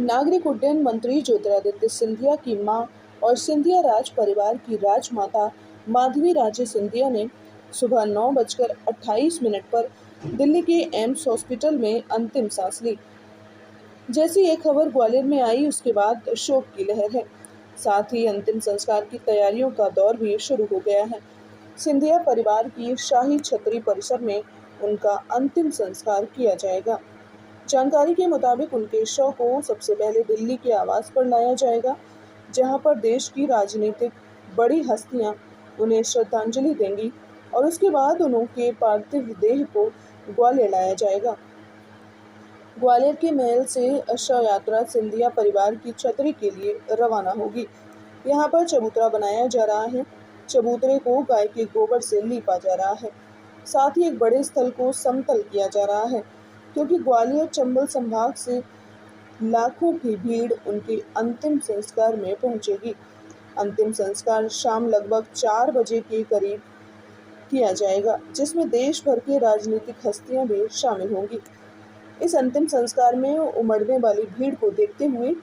नागरिक उड्डयन मंत्री ज्योतिरादित्य सिंधिया की मां और सिंधिया राज परिवार की राजमाता माधवी राजे सिंधिया ने सुबह 9:28 पर दिल्ली के एम्स हॉस्पिटल में अंतिम सांस ली। जैसी ये खबर ग्वालियर में आई, उसके बाद शोक की लहर है। साथ ही अंतिम संस्कार की तैयारियों का दौर भी शुरू हो गया है। सिंधिया परिवार की शाही छतरी परिसर में उनका अंतिम संस्कार किया जाएगा। जानकारी के मुताबिक उनके शव को सबसे पहले दिल्ली के आवास पर लाया जाएगा, जहां पर देश की राजनीतिक बड़ी हस्तियां उन्हें श्रद्धांजलि देंगी और उसके बाद उनके पार्थिव देह को ग्वालियर लाया जाएगा। ग्वालियर के महल से शव यात्रा सिंधिया परिवार की छतरी के लिए रवाना होगी। यहाँ पर चबूतरा बनाया जा रहा है। चबूतरे को गाय के गोबर से लीपा जा रहा है। साथ ही एक बड़े स्थल को समतल किया जा रहा है, क्योंकि ग्वालियर चंबल संभाग से लाखों की भीड़ उनके अंतिम संस्कार में पहुंचेगी। अंतिम संस्कार शाम लगभग 4 बजे के करीब किया जाएगा, जिसमें देश भर के राजनीतिक हस्तियां भी शामिल होंगी। इस अंतिम संस्कार में उमड़ने वाली भीड़ को देखते हुए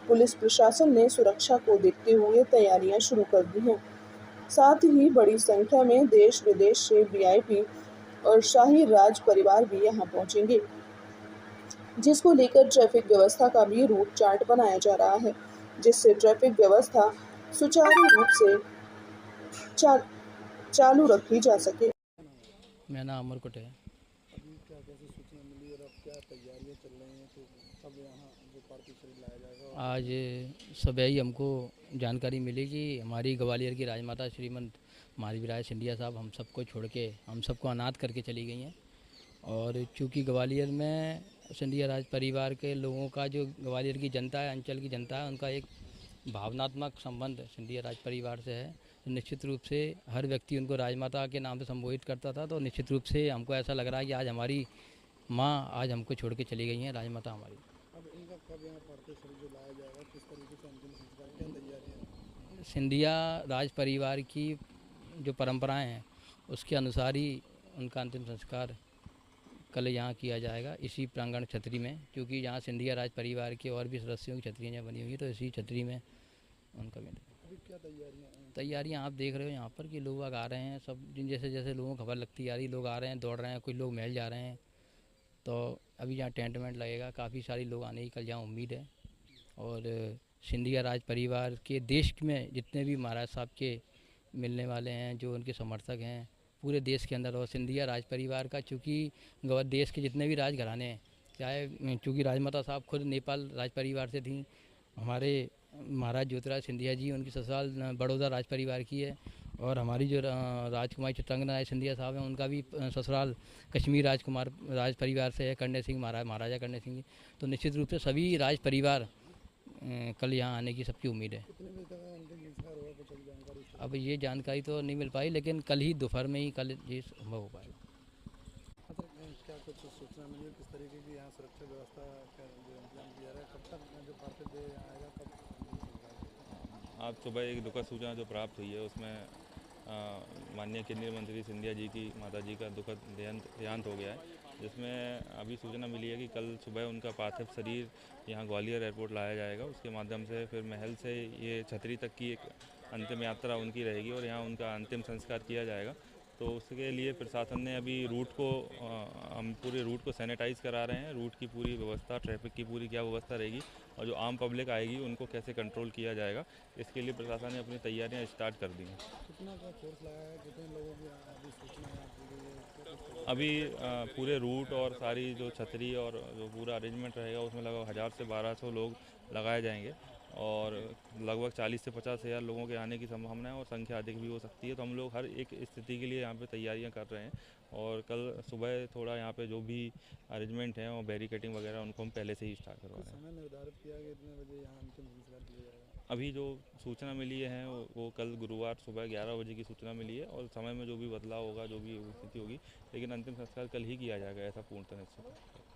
पुलिस प्रशासन ने सुरक्षा को देखते हुए तैयारियां शुरू कर दी हैं। साथ ही बड़ी संख्या में देश विदेश से वीआईपी और शाही राज परिवार भी यहां पहुंचेंगे, जिसको लेकर ट्रैफिक व्यवस्था का भी रूट चार्ट बनाया जा रहा है, जिससे ट्रैफिक व्यवस्था सुचारू रूप से चालू रखी जा सके। मेरा नाम अमर कुट है। अभी क्या कैसे सूचना मिली और अब क्या तैयारियां चल रही हैं कि कब यहाँ जो पार्थिव शरीर लाया जाएगा? आज सुबह ही हमको जानकारी मिली कि हमारी ग्वालियर की राजमाता श्रीमंत माधवी राज सिंधिया साहब हम सबको छोड़ के हम सबको अनाथ करके चली गई हैं। और चूँकि ग्वालियर में सिंधिया राज परिवार के लोगों का, जो ग्वालियर की जनता है, अंचल की जनता है, उनका एक भावनात्मक संबंध सिंधिया राज परिवार से है। तो निश्चित रूप से हर व्यक्ति उनको राजमाता के नाम से संबोधित करता था। तो निश्चित रूप से हमको ऐसा लग रहा है कि आज हमारी माँ आज हमको छोड़ के चली गई हैं, राजमाता हमारी। अब इनका कब यहाँ पार्थिव शरीर जो लाया जाएगा, किस तरीके से अंतिम संस्कार, क्या तैयारियां हैं? सिंधिया राज परिवार की जो परंपराएं हैं उसके अनुसार ही उनका अंतिम संस्कार कल यहाँ किया जाएगा, इसी प्रांगण छतरी में। क्योंकि यहाँ सिंधिया राज परिवार के और भी सदस्यों की छतरियाँ बनी हुई हैं, तो इसी छतरी में उनका भी अभी क्या तैयारियां हैं? तैयारियाँ आप देख रहे हो यहाँ पर कि लोग आ रहे हैं, सब जिन जैसे जैसे लोगों को खबर लगती आ रही, लोग आ रहे हैं, दौड़ रहे हैं, कुछ लोग महल जा रहे हैं। तो अभी यहाँ टेंट वेंट लगेगा, काफ़ी सारे लोग आने की कल यहाँ उम्मीद है। और सिंधिया राज परिवार के देश में जितने भी महाराज साहब के मिलने वाले हैं, जो उनके समर्थक हैं पूरे देश के अंदर, और सिंधिया राज परिवार का, चूँकि देश के जितने भी राजघराने हैं, चाहे चूँकि राजमाता साहब खुद नेपाल राज परिवार से थी, हमारे महाराज ज्योतिराज सिंधिया जी उनकी ससुराल बड़ौदा राज परिवार की है, और हमारी जो राजकुमारी चित्रांगना राय सिंधिया साहब हैं उनका भी ससुराल कश्मीर राजकुमार राज परिवार से है, करने सिंह महाराजा करने सिंह जी। तो निश्चित रूप से सभी राज परिवार कल यहाँ आने की सबकी उम्मीद है। कितने बजे तक अंतिम संस्कार होगा, कुछ अभी जानकारी? अब ये जानकारी तो नहीं मिल पाई, लेकिन कल ही दोपहर में ही कल ये संभव हो पाएगा। क्या कुछ सूचना मिली, किस तरीके की यहाँ सुरक्षा व्यवस्था का जो इंतजाम किया जा रहा है, कब तक जो पार्थिव देह यहाँ आएगा, कब अंतिम संस्कार? आज सुबह एक दुखद सूचना जो प्राप्त हुई है, उसमें माननीय केंद्रीय मंत्री सिंधिया जी की माता जी का दुखद देहांत हो गया है, जिसमें अभी सूचना मिली है कि कल सुबह उनका पार्थिव शरीर यहाँ ग्वालियर एयरपोर्ट लाया जाएगा। उसके माध्यम से फिर महल से ये छतरी तक की एक अंतिम यात्रा उनकी रहेगी और यहाँ उनका अंतिम संस्कार किया जाएगा। तो उसके लिए प्रशासन ने अभी हम पूरे रूट को सैनिटाइज़ करा रहे हैं। रूट की पूरी व्यवस्था, ट्रैफिक की पूरी क्या व्यवस्था रहेगी और जो आम पब्लिक आएगी उनको कैसे कंट्रोल किया जाएगा, इसके लिए प्रशासन ने अपनी तैयारियां स्टार्ट कर दी हैं। कितना का फोर्स लगाया है, कितने लोगों की अभी सूचना यहाँ दी गई है? अभी पूरे रूट और सारी जो छतरी और जो पूरा अरेंजमेंट रहेगा उसमें लगभग 1000 से 1200 लोग लगाए जाएंगे और लगभग 40 से 50 हज़ार लोगों के आने की संभावना है और संख्या अधिक भी हो सकती है। तो हम लोग हर एक स्थिति के लिए यहाँ पे तैयारियां कर रहे हैं और कल सुबह थोड़ा यहाँ पे जो भी अरेंजमेंट है और बैरिकेटिंग वगैरह उनको हम पहले से ही स्टार्ट करवा रहे हैं। समय निर्धारित किया कि इतने बजे यहाँ अंतिम संस्कार किया जाएगा? अभी जो सूचना मिली है वो कल गुरुवार सुबह 11 बजे की सूचना मिली है और समय में जो भी बदलाव होगा, जो भी स्थिति होगी, लेकिन अंतिम संस्कार कल ही किया जाएगा, ऐसा पूर्णतः निश्चित है।